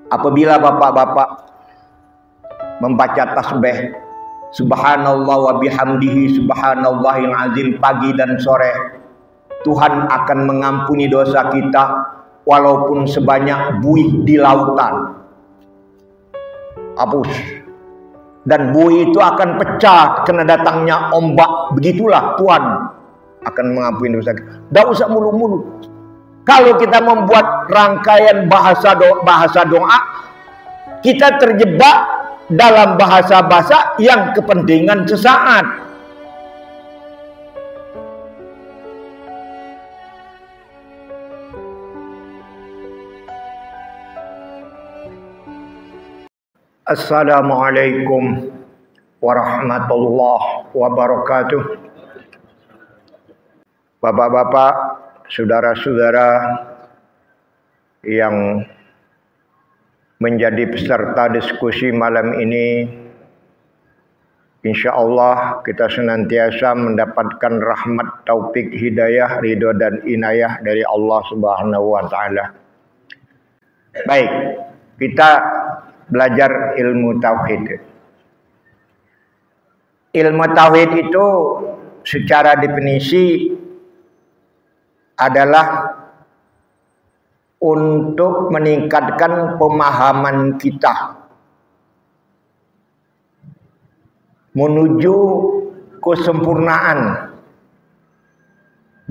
apabila bapak-bapak membaca tasbih subhanallah wa bihamdihi subhanallahil azim pagi dan sore, Tuhan akan mengampuni dosa kita walaupun sebanyak buih di lautan. Hapus. Dan buih itu akan pecah kena datangnya ombak. Begitulah Tuhan akan mengampuni dosa kita. Tidak usah mulu-mulu. Kalau kita membuat rangkaian bahasa doa, kita terjebak dalam bahasa-bahasa yang kepentingan sesaat. Assalamualaikum warahmatullahi wabarakatuh. Bapak-bapak, saudara-saudara yang menjadi peserta diskusi malam ini, insya Allah kita senantiasa mendapatkan rahmat, taufik, hidayah, ridho dan inayah dari Allah Subhanahu wa Ta'ala. Baik, kita belajar ilmu tauhid. Ilmu tauhid itu secara definisi adalah untuk meningkatkan pemahaman kita menuju kesempurnaan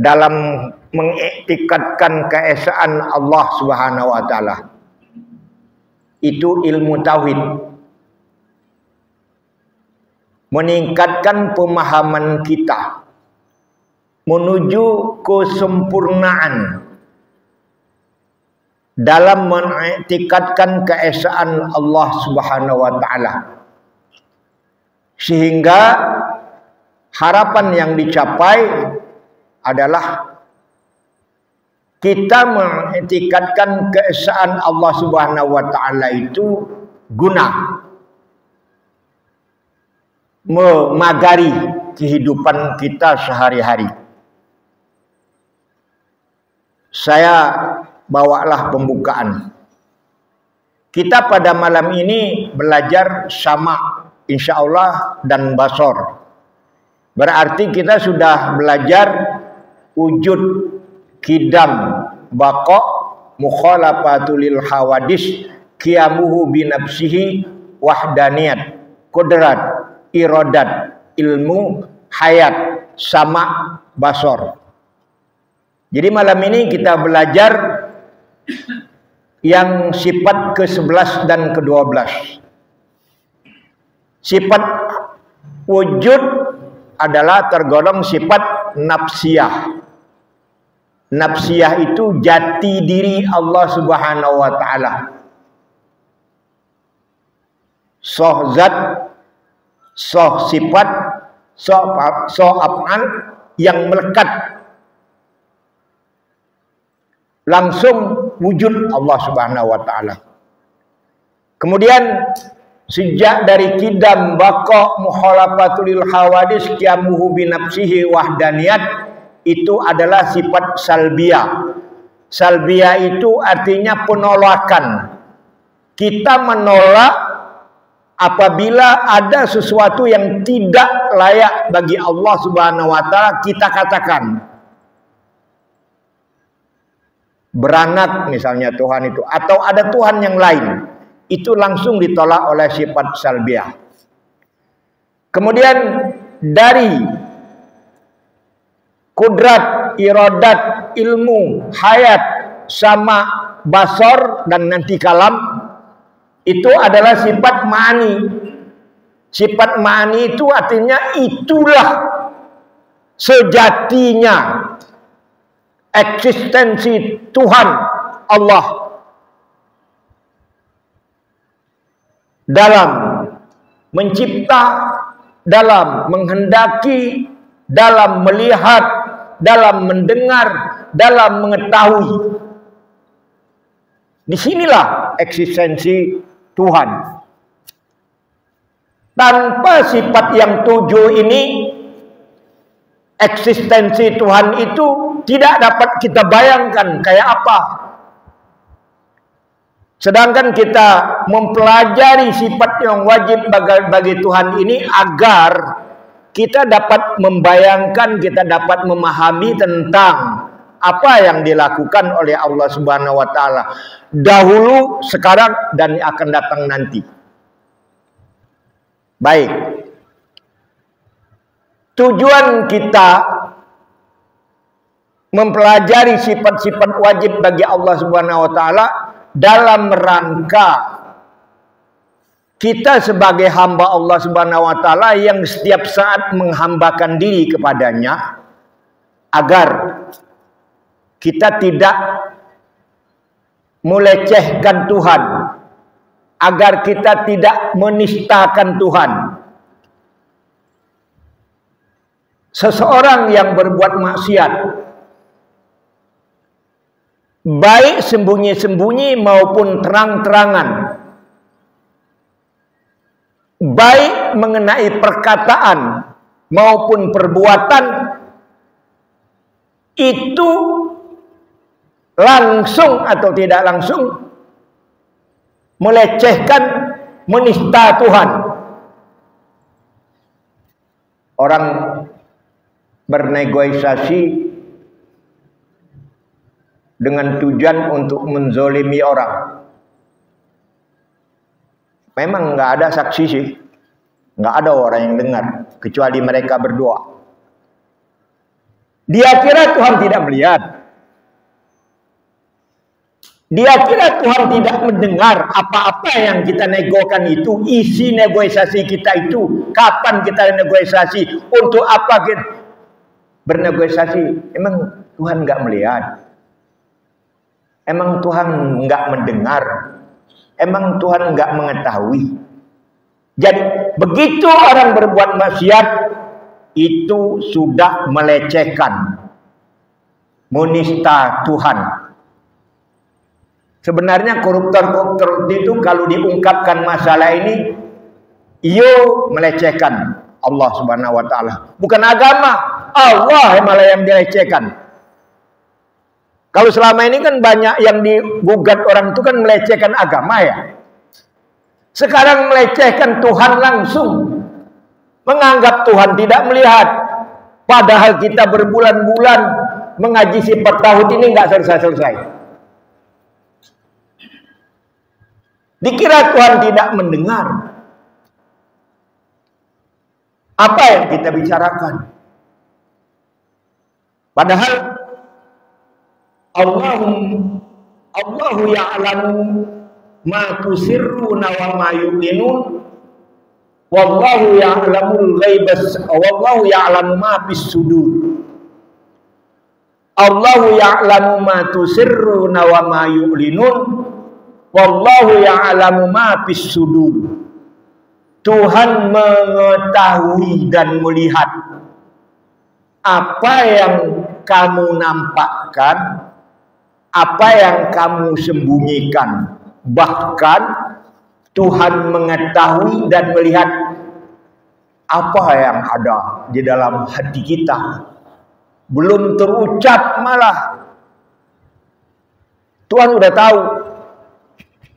dalam mengiktikadkan keesaan Allah Subhanahu wa Ta'ala. Itu ilmu tauhid. Meningkatkan pemahaman kita menuju kesempurnaan dalam mengiktikadkan keesaan Allah Subhanahu wa Ta'ala, sehingga harapan yang dicapai adalah kita mengiktikadkan keesaan Allah Subhanahu wa Ta'ala itu guna memagari kehidupan kita sehari-hari. Saya bawalah pembukaan. Kita pada malam ini belajar sama insya Allah dan basor. Berarti kita sudah belajar wujud, kidam, baqa, mukhalafatul hawadis, qiyamuhu binafsihi, wahdaniyat, qudrat, iradat, ilmu, hayat, sama, basor. Jadi malam ini kita belajar yang sifat ke-11 dan ke-12. Sifat wujud adalah tergolong sifat nafsiyah. Nafsiyah itu jati diri Allah Subhanahu wa Ta'ala. Soh zat, soh sifat, soh af'al yang melekat langsung wujud Allah Subhanahu wa Ta'ala. Kemudian sejak dari kidam, baqa, mukhalafatul hawadis, qiyamuhu binafsihi, wahdaniyat, itu adalah sifat salbiyah. Salbiyah itu artinya penolakan. Kita menolak apabila ada sesuatu yang tidak layak bagi Allah Subhanahu wa Ta'ala, kita katakan. Beranak misalnya Tuhan itu, atau ada Tuhan yang lain, itu langsung ditolak oleh sifat salbiyah. Kemudian dari kudrat, iradat, ilmu, hayat, sama, basor, dan nanti kalam, itu adalah sifat ma'ani. Sifat ma'ani itu artinya itulah sejatinya eksistensi Tuhan Allah dalam mencipta, dalam menghendaki, dalam melihat, dalam mendengar, dalam mengetahui. Disinilah eksistensi Tuhan. Tanpa sifat yang 7 ini, eksistensi Tuhan itu tidak dapat kita bayangkan kayak apa. Sedangkan kita mempelajari sifat yang wajib bagi Tuhan ini agar kita dapat membayangkan, kita dapat memahami tentang apa yang dilakukan oleh Allah Subhanahu wa taala dahulu, sekarang, dan akan datang nanti. Baik. Tujuan kita mempelajari sifat-sifat wajib bagi Allah Subhanahu wa taala dalam rangka kita sebagai hamba Allah Subhanahu wa taala yang setiap saat menghambakan diri kepadanya, agar kita tidak melecehkan Tuhan, agar kita tidak menistakan Tuhan. Seseorang yang berbuat maksiat, baik sembunyi-sembunyi maupun terang-terangan, baik mengenai perkataan maupun perbuatan, itu langsung atau tidak langsung melecehkan, menista Tuhan. Orang bernegosiasi dengan tujuan untuk menzolimi orang. Memang nggak ada saksi sih, nggak ada orang yang dengar kecuali mereka berdua. Dia kira Tuhan tidak melihat. Dia kira Tuhan tidak mendengar apa-apa yang kita negokan itu, isi negosiasi kita itu, kapan kita negosiasi, untuk apa kita bernegosiasi. Emang Tuhan nggak melihat? Emang Tuhan nggak mendengar? Emang Tuhan nggak mengetahui? Jadi begitu orang berbuat maksiat, itu sudah melecehkan, menista Tuhan. Sebenarnya koruptor itu kalau diungkapkan masalah ini, melecehkan Allah Subhanahu wa taala. Bukan agama, Allah malah yang dilecehkan. Kalau selama ini kan banyak yang digugat orang itu kan melecehkan agama ya. Sekarang melecehkan Tuhan langsung. Menganggap Tuhan tidak melihat. Padahal kita berbulan-bulan mengaji sifat tauhid ini nggak selesai-selesai. Dikira Tuhan tidak mendengar apa yang kita bicarakan. Padahal Allahu ya'lamu ma tusirruna wa ma yu'linun, wallahu ya'lamul ghaibas, wallahu ya'lamu ma fis sudur. Allahu ya'lamu ma tusirruna wa ma yu'linun, wallahu ya'lamu ma fis sudur. Tuhan mengetahui dan melihat apa yang kamu nampakkan, apa yang kamu sembunyikan. Bahkan Tuhan mengetahui dan melihat apa yang ada di dalam hati kita. Belum terucap malah Tuhan udah tahu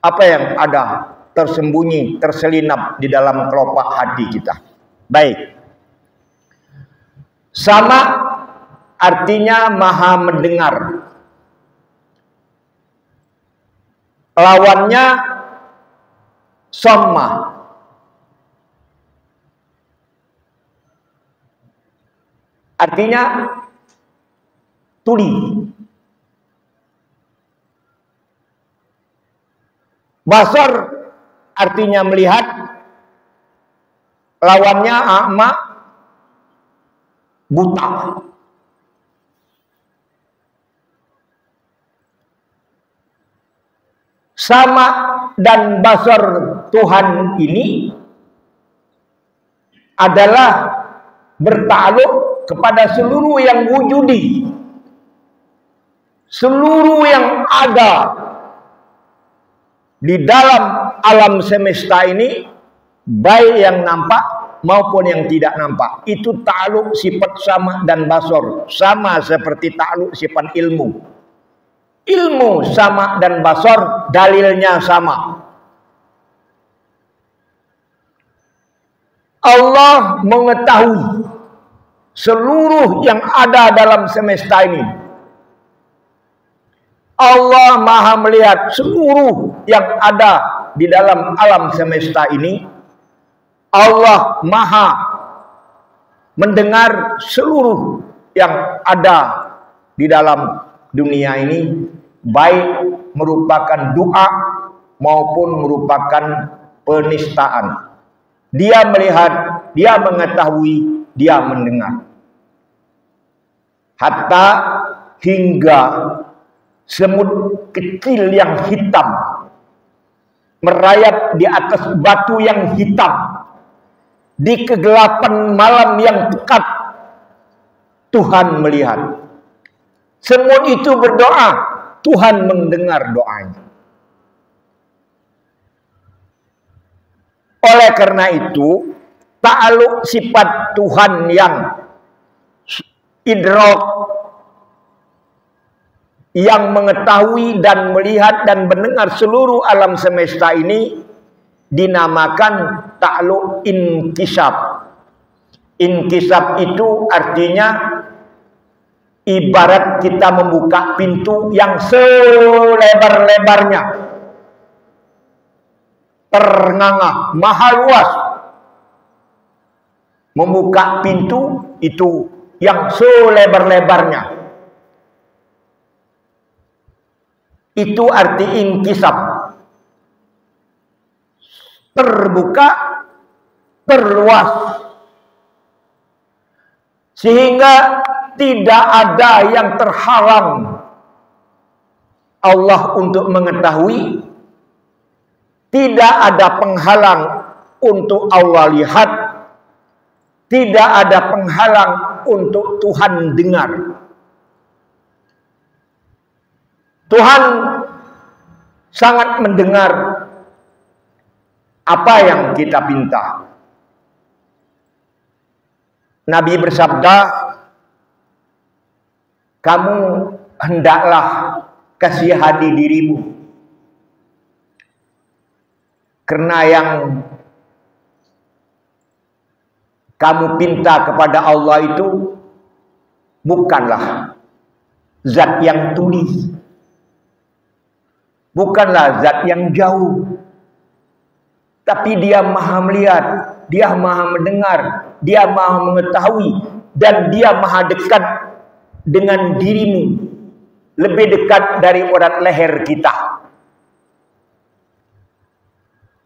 apa yang ada tersembunyi, terselinap di dalam kelopak hati kita. Baik. Sama artinya maha mendengar. Lawannya somma. Artinya tuli. Basar artinya melihat. Lawannya a'ma, buta. Sama dan basar Tuhan ini adalah bertakluk kepada seluruh yang wujudi, seluruh yang ada di dalam alam semesta ini, baik yang nampak maupun yang tidak nampak. Itu takluk sifat sama dan basar, sama seperti takluk sifat ilmu. ilmu sama dan basar, dalilnya sama. Allah mengetahui seluruh yang ada dalam semesta ini. Allah maha melihat seluruh yang ada di dalam alam semesta ini. Allah maha mendengar seluruh yang ada di dalam dunia ini, baik merupakan doa maupun merupakan penistaan. Dia melihat, dia mengetahui, dia mendengar. Hatta hingga semut kecil yang hitam merayap di atas batu yang hitam di kegelapan malam yang pekat, Tuhan melihat. Semut itu berdoa, Tuhan mendengar doanya. Oleh karena itu, ta'aluk sifat Tuhan yang idrak, yang mengetahui dan melihat dan mendengar seluruh alam semesta ini, dinamakan ta'aluk inkisab. Inkisab itu artinya ibarat kita membuka pintu yang selebar-lebarnya, ternganga, maha luas. Membuka pintu itu yang selebar-lebarnya. Itu arti inkisab. Terbuka, terluas. Sehingga tidak ada yang terhalang Allah untuk mengetahui. Tidak ada penghalang untuk Allah lihat. Tidak ada penghalang untuk Tuhan dengar. Tuhan sangat mendengar apa yang kita pinta. Nabi bersabda, kamu hendaklah kasihani dirimu, karena yang kamu pinta kepada Allah itu bukanlah zat yang tuli, bukanlah zat yang jauh, tapi Dia maha melihat, Dia maha mendengar, Dia maha mengetahui, dan Dia maha dekat dengan dirimu, lebih dekat dari urat leher kita.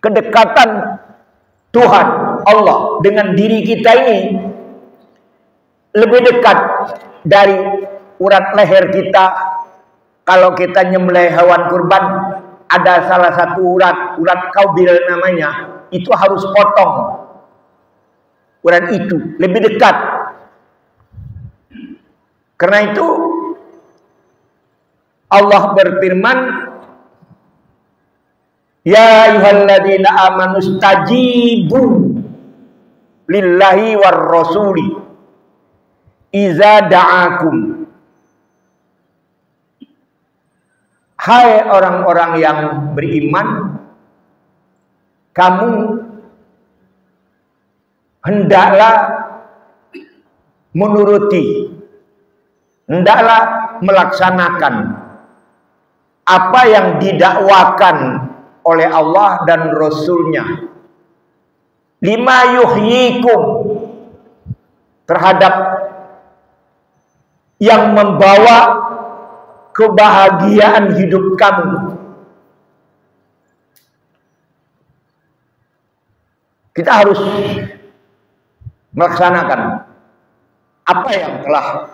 Kedekatan Tuhan Allah dengan diri kita ini lebih dekat dari urat leher kita. Kalau kita nyembelih hewan kurban, ada salah satu urat kaubil namanya, itu harus potong. Urat itu lebih dekat. Karena itu Allah berfirman, ya ayyuhalladzina amanu stajibu lillahi war rasuli iza da'akum. Hai orang-orang yang beriman, kamu hendaklah menuruti, hendaklah melaksanakan apa yang didakwakan oleh Allah dan Rasul-Nya. Lima yuhyikum, terhadap yang membawa kebahagiaan hidup kamu. Kita harus melaksanakan apa yang telah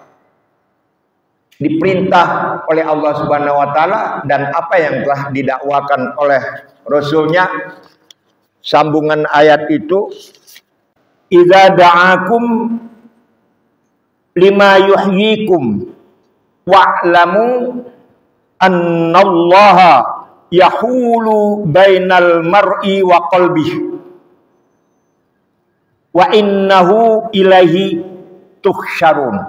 diperintah oleh Allah Subhanahu wa taala dan apa yang telah didakwakan oleh Rasul-Nya. Sambungan ayat itu, idza da'akum lima yuhyikum wa'lamu annallaha yahulu bainal mar'i wa qalbihi wa innahu ilaihi tuhsyarun.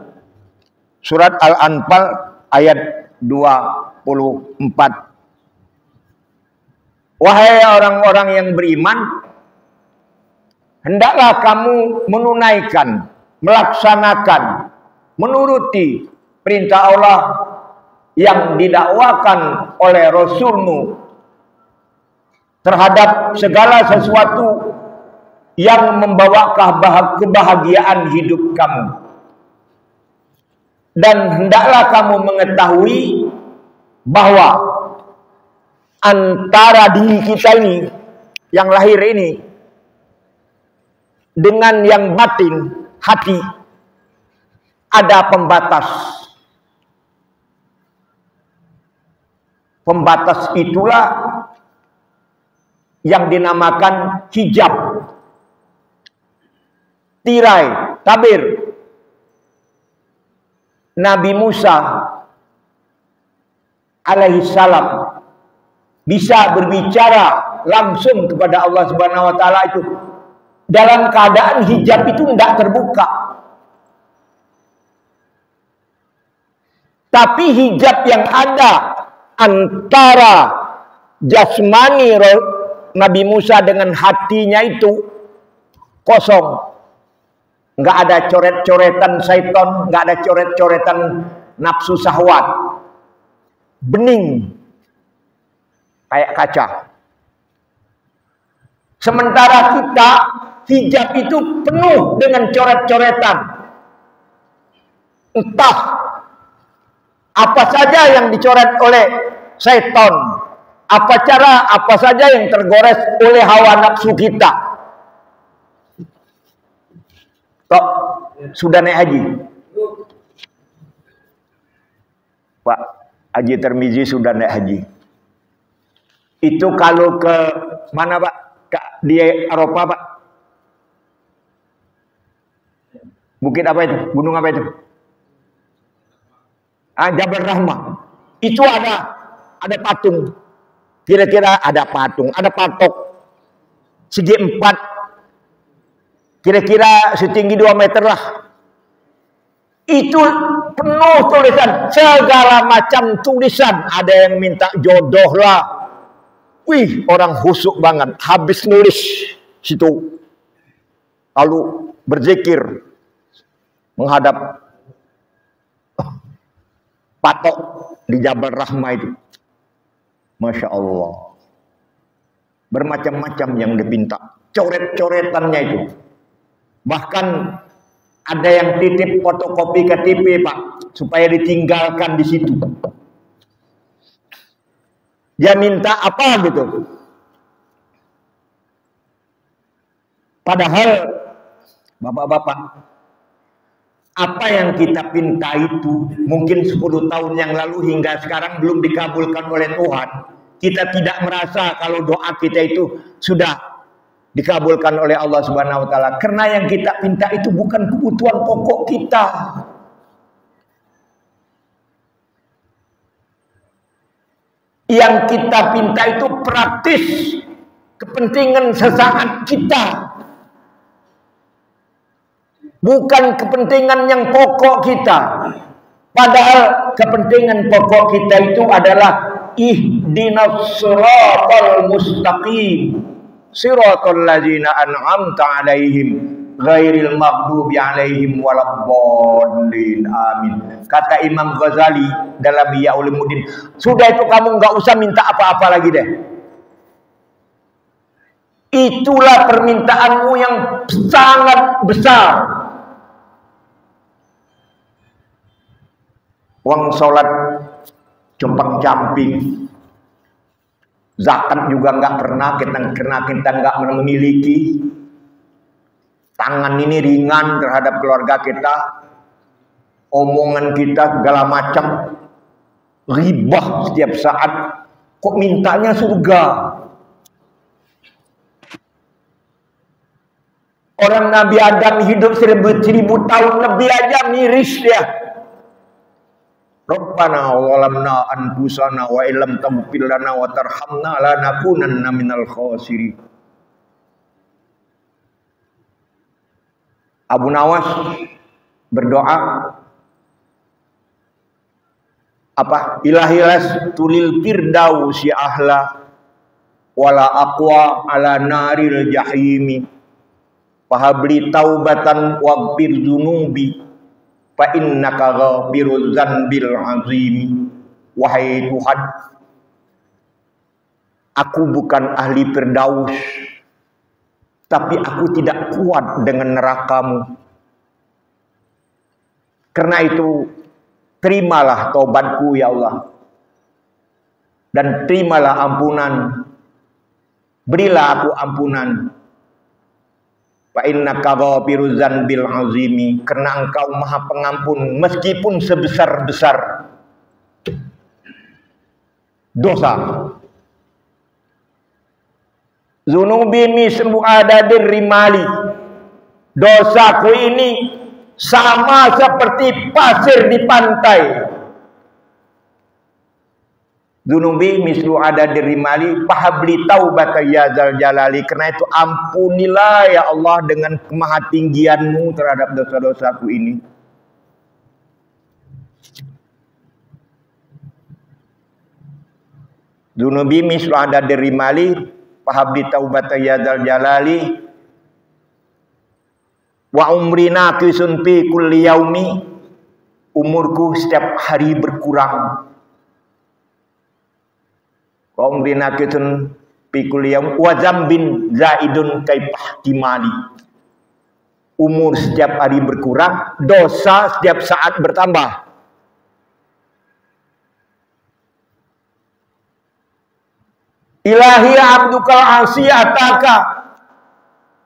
Surat Al-Anfal ayat 2 44. Wahai orang-orang yang beriman, hendaklah kamu menunaikan, melaksanakan, menuruti perintah Allah yang didakwakan oleh Rasulmu terhadap segala sesuatu yang membawa kebahagiaan hidup kamu. Dan hendaklah kamu mengetahui bahwa antara diri kita ini, yang lahir ini, dengan yang batin, hati, ada pembatas. Pembatas itulah yang dinamakan hijab, tirai, tabir. Nabi Musa alaihissalam bisa berbicara langsung kepada Allah Subhanahu wa taala itu dalam keadaan hijab itu tidak terbuka. Tapi hijab yang ada antara jasmani Nabi Musa dengan hatinya itu kosong. Nggak ada coret-coretan syaitan, nggak ada coret-coretan nafsu syahwat. Bening kayak kaca. Sementara kita, hijab itu penuh dengan coret-coretan. Entah apa saja yang dicoret oleh syaitan, apa saja yang tergores oleh hawa nafsu kita. Tok, sudah naik haji? Pak Haji Termizi sudah naik haji. Itu kalau ke mana Pak? Di Eropa Pak? Bukit apa itu? Gunung apa itu? Jabal Rahmah. Itu ada patung. Kira-kira ada patung, ada patok segi 4. Kira-kira setinggi 2 meter lah. Itu penuh tulisan, segala macam tulisan. Ada yang minta jodoh lah. Wih, orang husuk banget. Habis nulis situ, lalu berzikir menghadap patok di Jabal Rahmah itu. Masya Allah. Bermacam-macam yang dipinta. Coret-coretannya itu. Bahkan ada yang titip fotokopi KTP Pak, supaya ditinggalkan di situ. Dia minta apa gitu. Padahal bapak-bapak, apa yang kita pinta itu mungkin 10 tahun yang lalu hingga sekarang belum dikabulkan oleh Tuhan. Kita tidak merasa kalau doa kita itu sudah dikabulkan oleh Allah Subhanahu wa taala. Karena yang kita pinta itu bukan kebutuhan pokok kita. Yang kita pinta itu praktis, kepentingan sesaat kita. Bukan kepentingan yang pokok kita. Padahal kepentingan pokok kita itu adalah ihdinas siratal mustaqim, siratal ladzina an'amta 'alaihim ghairil maghdubi 'alaihim waladdallin. Amin. Kata Imam Ghazali dalam Ihya Ulumuddin, sudah itu kamu nggak usah minta apa-apa lagi deh. Itulah permintaanmu yang sangat besar. Uang sholat compang-camping, zakat juga nggak pernah kita nggak memiliki. Tangan ini ringan terhadap keluarga kita, omongan kita segala macam, ribah setiap saat. Kok mintanya surga? Orang Nabi Adam hidup 1000 tahun lebih aja miris dia. Rabbana walamna anfusana wa illam taghfir lana wa tarhamna lanakunanna minal khasirin. Abu Nawas berdoa, apa? Ilahilas tulil firdausi ahla wala aqwa ala naril jahimi fahabli taubatan waghfir dzunubi fa innaka ghafiruz dzanbil azimi. Wahai Tuhan, aku bukan ahli firdaus, tapi aku tidak kuat dengan neraka-Mu. Karena itu terimalah taubatku ya Allah, dan terimalah ampunan, berilah aku ampunan. Fa innaka ghafiruz dzanbil azimi, karena Engkau Maha Pengampun meskipun sebesar-besar dosa. Zunubi mislu adadir rimali, dosaku ini sama seperti pasir di pantai. Zunubi mislu adadir rimali fahabli taubata ya zal jalali, karena itu ampunilah ya Allah dengan kemahatinggian-Mu terhadap dosa-dosaku ini. Zunubi mislu adadir rimali fahabli taubata ya zal jalali wa umrina kisun fi kulli yaumi, umurku setiap hari berkurang. Wa umrina kisun fi kulli yaumi wa zambin zaidun kaifah timali, umur setiap hari berkurang, dosa setiap saat bertambah. Ilahi abdukal asiyataka,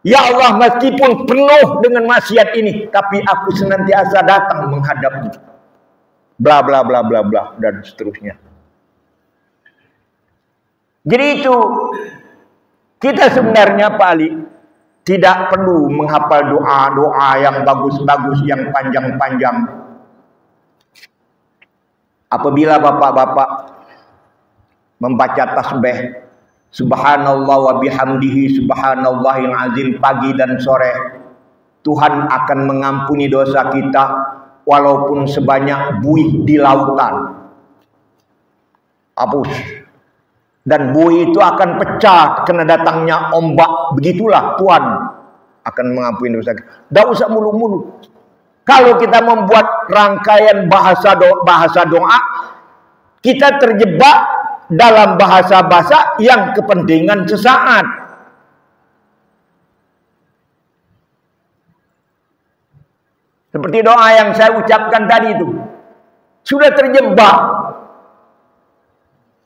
ya Allah, meskipun penuh dengan maksiat ini, tapi aku senantiasa datang menghadap-Mu. Bla bla bla bla bla dan seterusnya. Jadi itu kita sebenarnya Pak Ali tidak perlu menghafal doa-doa yang bagus-bagus, yang panjang-panjang. Apabila bapak-bapak membaca tasbih Subhanallah wa bihamdihi subhanallahil azim pagi dan sore, Tuhan akan mengampuni dosa kita walaupun sebanyak buih di lautan. Hapus. Dan buih itu akan pecah karena datangnya ombak. Begitulah Tuhan akan mengampuni dosa kita. Tidak usah mulu-mulu. Kalau kita membuat rangkaian bahasa doa, kita terjebak dalam bahasa-bahasa yang kepentingan sesaat. Seperti doa yang saya ucapkan tadi itu, sudah terjebak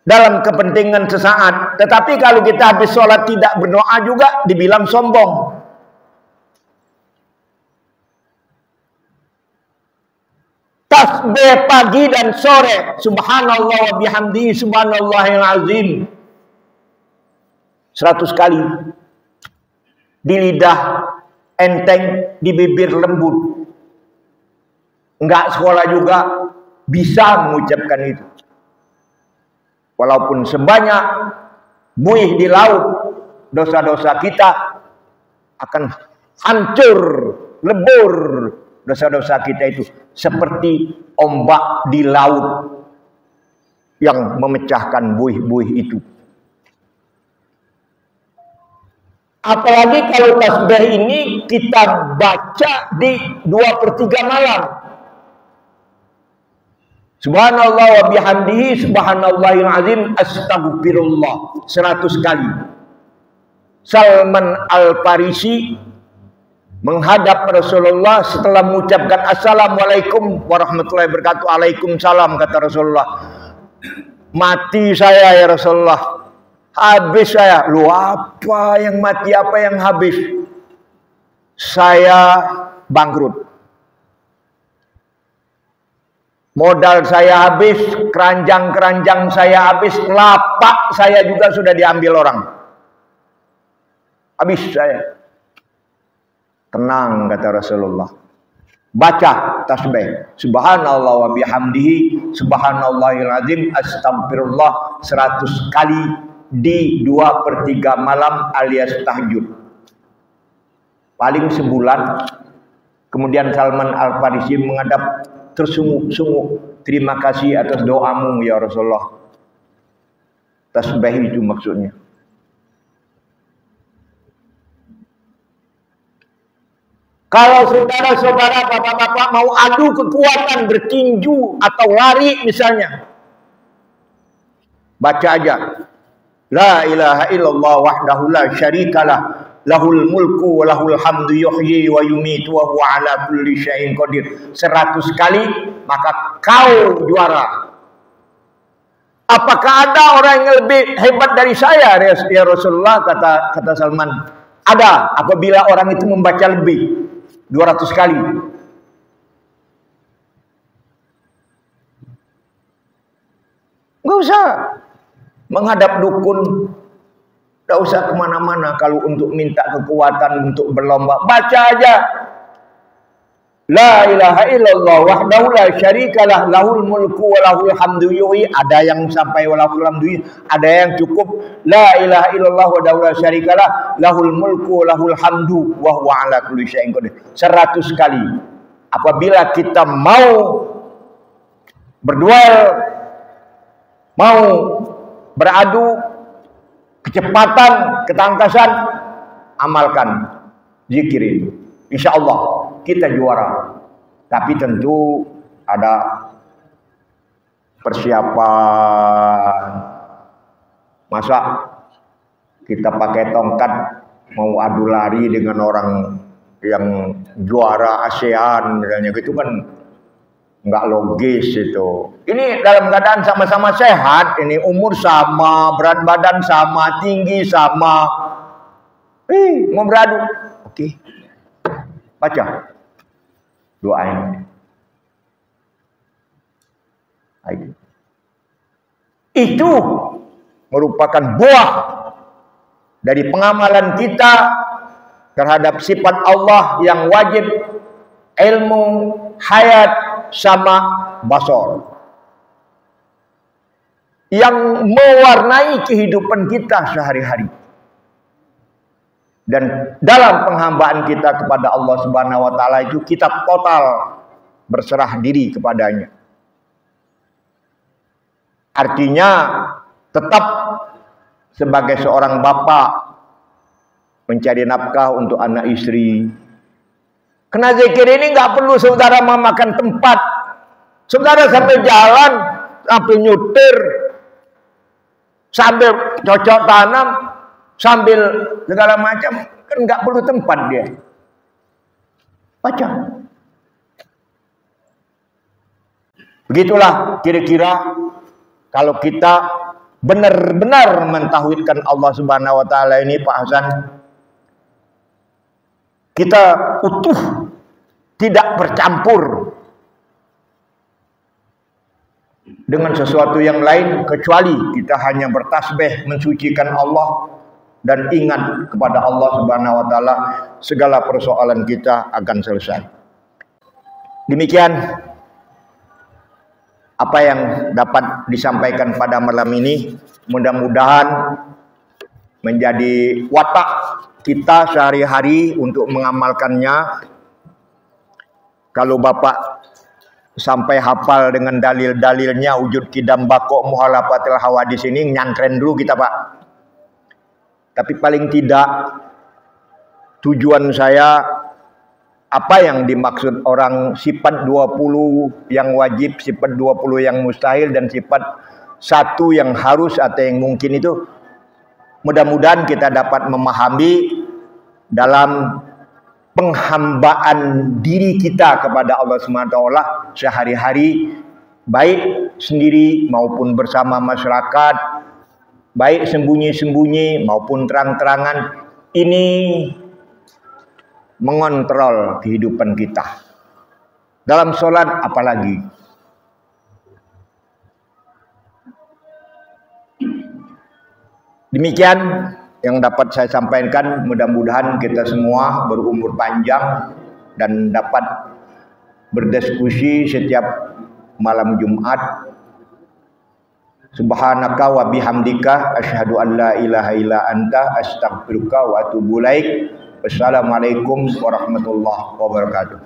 dalam kepentingan sesaat. Tetapi kalau kita habis sholat tidak berdoa juga dibilang sombong. Tasbih pagi dan sore, subhanallah wa bihamdihi subhanallahil azim, 100 kali. Di lidah enteng, di bibir lembut. Enggak sekolah juga bisa mengucapkan itu. Walaupun sebanyak buih di laut, dosa-dosa kita akan hancur, lebur. Dosa-dosa kita itu seperti ombak di laut yang memecahkan buih-buih itu. Apalagi kalau tasbih ini kita baca di 2/3 malam. Subhanallah wa bihamdihi subhanallahil azim astagfirullah 100 kali. Salman Al-Farisi menghadap Rasulullah setelah mengucapkan assalamualaikum warahmatullahi wabarakatuh. Waalaikumsalam, kata Rasulullah. Mati saya ya Rasulullah, habis saya. Lu apa yang mati, apa yang habis? Saya bangkrut, modal saya habis, keranjang-keranjang saya habis, lapak saya juga sudah diambil orang. Habis saya. Tenang, kata Rasulullah. Baca tasbih subhanallah wa bihamdihi subhanallahil azim astagfirullah 100 kali di 2/3 malam alias tahajud. Paling sebulan. Kemudian Salman Al-Farisi menghadap tersungguh-sungguh terima kasih atas doamu ya Rasulullah. Tasbih itu maksudnya. Kalau saudara-saudara, bapak-bapak mau adu kekuatan bertinju atau lari misalnya, baca aja la ilaha illallah wahdahu la syarikalah lahul mulku wa lahul hamdu yuhyi wa yumitu wa huwa ala kulli syai'in qadir 100 kali, maka kau juara. Apakah ada orang yang lebih hebat dari saya ya Rasulullah, kata Salman? Ada, apabila orang itu membaca lebih 200 kali. Nggak usah menghadap dukun, nggak usah kemana-mana. Kalau untuk minta kekuatan, untuk berlomba, baca aja la ilaha illallah wahdahu la syarikalah lahul mulku wa lahul hamdu yuhyi. Ada yang sampai walahul hamdu, ada yang cukup la ilaha illallah wahdahu la syarikalah lahul mulku wa lahul hamdu wa huwa ala kulli syai'in qadir 100 kali. Apabila kita mau berduel, mau beradu kecepatan, ketangkasan, amalkan zikir ini. Insya Allah kita juara. Tapi tentu ada persiapan. Masa kita pakai tongkat mau adu lari dengan orang yang juara ASEAN misalnya, gitu kan nggak logis itu. Ini dalam keadaan sama-sama sehat, ini umur sama, berat badan sama, tinggi sama. Mau beradu. Oke. Baca doa ini. Itu merupakan buah dari pengamalan kita terhadap sifat Allah yang wajib, ilmu, hayat, sama basar, yang mewarnai kehidupan kita sehari-hari. Dan dalam penghambaan kita kepada Allah Subhanahu wa taala itu kita total berserah diri kepadanya. Artinya tetap sebagai seorang bapak mencari nafkah untuk anak istri. Kena zikir ini nggak perlu saudara memakan tempat. Saudara sambil jalan, sambil nyutir, sambil cocok tanam, sambil segala macam, kan nggak perlu tempat dia. Baca. Begitulah kira-kira kalau kita benar-benar mentauhidkan Allah Subhanahu wa taala ini, Pak Hasan, kita utuh, tidak bercampur dengan sesuatu yang lain kecuali kita hanya bertasbih mensucikan Allah dan ingat kepada Allah Subhanahu wa taala, segala persoalan kita akan selesai. Demikian apa yang dapat disampaikan pada malam ini, mudah-mudahan menjadi watak kita sehari-hari untuk mengamalkannya. Kalau Bapak sampai hafal dengan dalil-dalilnya, wujud kidam bako muhalafatil hawadis ini, nyantren dulu kita Pak. Tapi paling tidak tujuan saya, apa yang dimaksud orang sifat 20 yang wajib, sifat 20 yang mustahil, dan sifat 1 yang harus atau yang mungkin itu, mudah-mudahan kita dapat memahami dalam penghambaan diri kita kepada Allah SWT sehari-hari, baik sendiri maupun bersama masyarakat, baik sembunyi-sembunyi maupun terang-terangan. Ini mengontrol kehidupan kita. Dalam sholat apalagi. Demikian yang dapat saya sampaikan. Mudah-mudahan kita semua berumur panjang dan dapat berdiskusi setiap malam Jumat. Subhanaka wa bihamdika asyhadu an la ilaha illa anta astaghfiruka wa atubu ilaik. Wassalamualaikum warahmatullahi wabarakatuh.